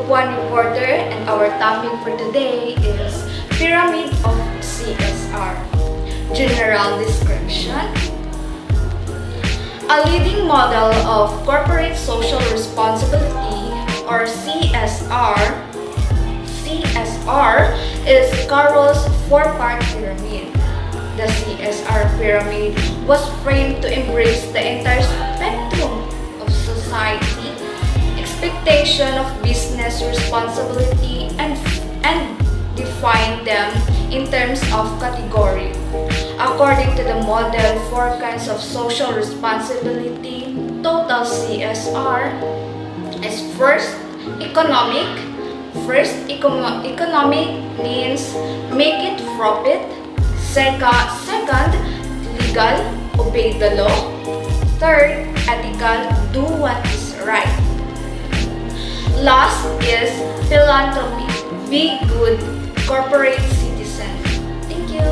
Juan Reporter, and our topic for today is Pyramid of CSR. General description. A leading model of corporate social responsibility, or CSR is Carroll's four-part pyramid. The CSR pyramid was framed to embrace the entire spectrum of society, expectation of business responsibility, and define them in terms of category. According to the model, four kinds of social responsibility, total CSR is first, economic. Economic means make it profit. Second, legal, obey the law. Third, ethical, do what is right. Last is philanthropy, be good corporate citizen. Thank you.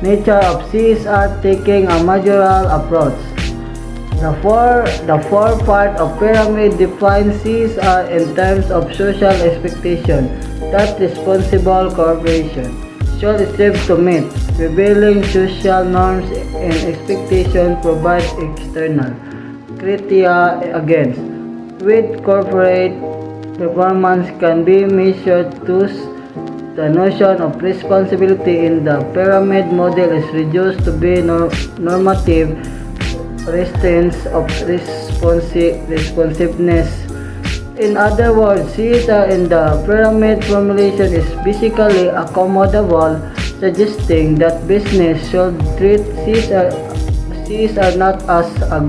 Nature of CSR taking a managerial approach. The four part of pyramid defines CSR in terms of social expectation that responsible corporation should strive to meet. Prevailing social norms and expectations provide external criteria against which corporate performance can be measured. Thus, the notion of responsibility in the pyramid model is reduced to be normative restraints of responsiveness. In other words, CSR in the pyramid formulation is basically accommodable, suggesting that business should treat CSR not as a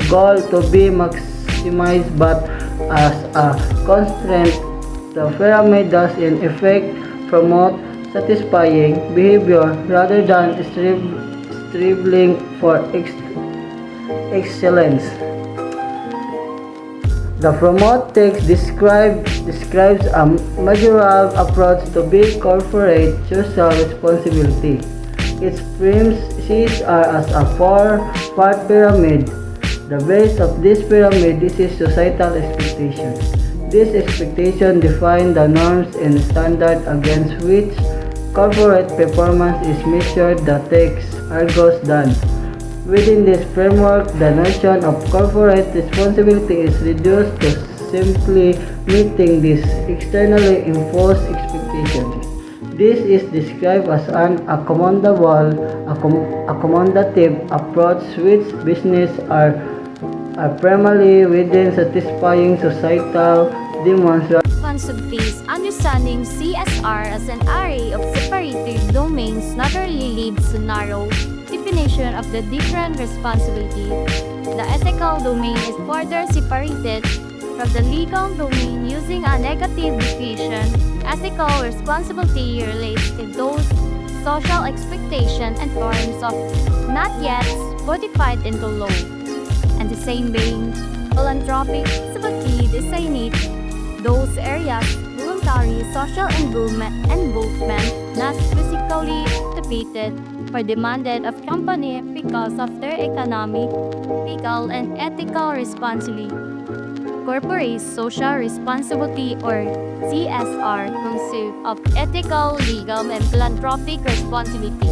goal to be maximized but as a constraint. The pyramid does in effect promote satisfying behavior rather than striving for excellence. The promote text describes a managerial approach to big corporate social responsibility. It frames CSR as a four-part pyramid. The base of this pyramid is societal expectations. These expectations define the norms and standards against which corporate performance is measured. The text argues that within this framework, the notion of corporate responsibility is reduced to simply meeting these externally imposed expectations. This is described as an accommodative approach which business are primarily within satisfying societal demands. Responsibilities. Understanding CSR as an array of separated domains naturally leads to narrow definition of the different responsibilities. The ethical domain is further separated from the legal domain using a negative definition. Ethical responsibility relates to those social expectations and forms of not yet codified into law. And the same vein, philanthropic responsibility designates those areas voluntary social involvement not physically debated or demanded of company because of their economic, legal, and ethical responsibility. Corporate social responsibility, or CSR, consists of ethical, legal, and philanthropic responsibility.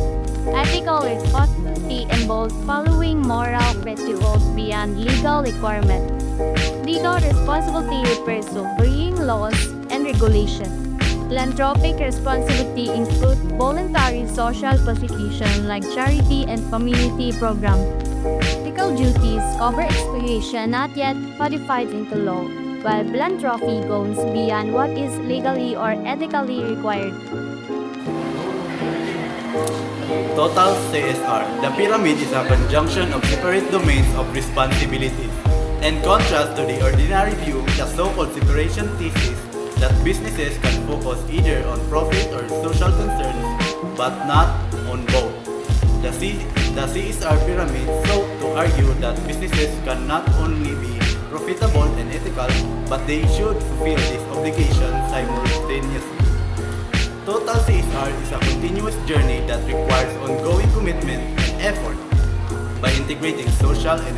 Ethical responsibility involves following moral principles beyond legal requirements. Legal responsibility refers to obeying laws and regulations. Philanthropic responsibility includes voluntary social contribution like charity and community programs. Ethical duties cover exploitation not yet codified into law, while philanthropy goes beyond what is legally or ethically required. Total CSR. The pyramid is a conjunction of separate domains of responsibilities. In contrast to the ordinary view, the so-called separation thesis that businesses can focus either on profit or social concerns, but not on both. The CSR pyramid sought to argue that businesses can not only be profitable and ethical, but they should fulfill these obligations simultaneously. Total CSR is a continuous journey that requires ongoing commitment and effort. By integrating social and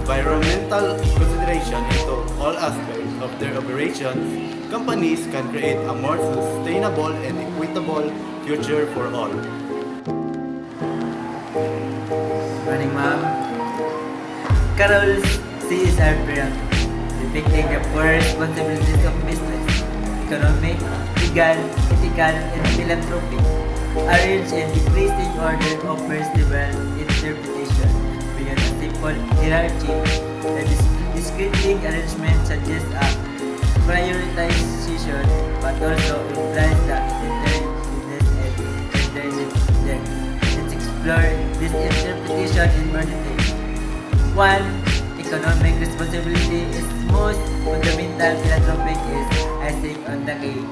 environmental consideration into all aspects of their operations, companies can create a more sustainable and equitable future for all. Morning, ma'am. Carol's CSR pyramid, depicting the four responsibilities of business: economic, legal, ethical, and philanthropic. Arranged in decreasing order offers several interpretation beyond a simple hierarchy. The descriptive arrangement suggests a prioritization, but also implies the interdependence and interdependence. Let's explore this interpretation in more detail. 1. Economic responsibility is most fundamental. Philanthropic is icing on the cake.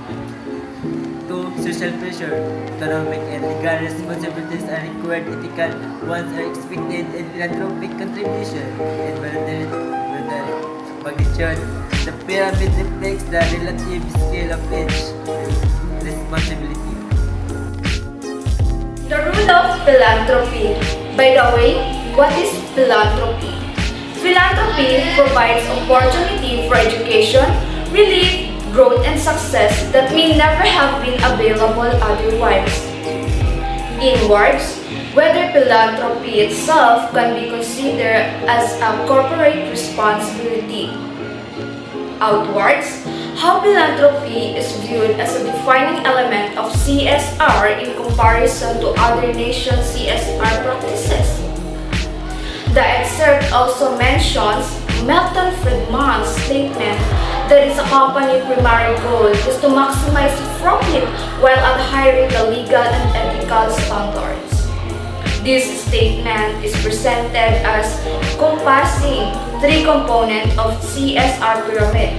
2. Social pressure. Economic and legal responsibilities are required. Ethical ones are expected, and philanthropic contribution and voluntary magnitude. The pyramid reflects the relative scale of each responsibility. The rule of philanthropy. By the way, what is philanthropy? Philanthropy provides opportunity for education, relief, growth, and success that may never have been available otherwise. Inwards, whether philanthropy itself can be considered as a corporate responsibility. Outwards, how philanthropy is viewed as a defining element of CSR in comparison to other nations' CSR practices. The excerpt also mentions Milton Friedman's statement that its company's primary goal is to maximize profit while adhering the legal and ethical standards. This statement is presented as compassing three components of CSR pyramid: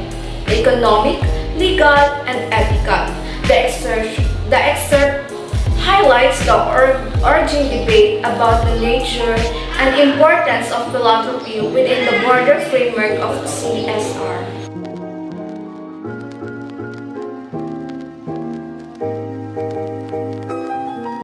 economic, legal, and ethical. The excerpt highlights the urging debate about the nature and importance of philanthropy within the broader framework of CSR.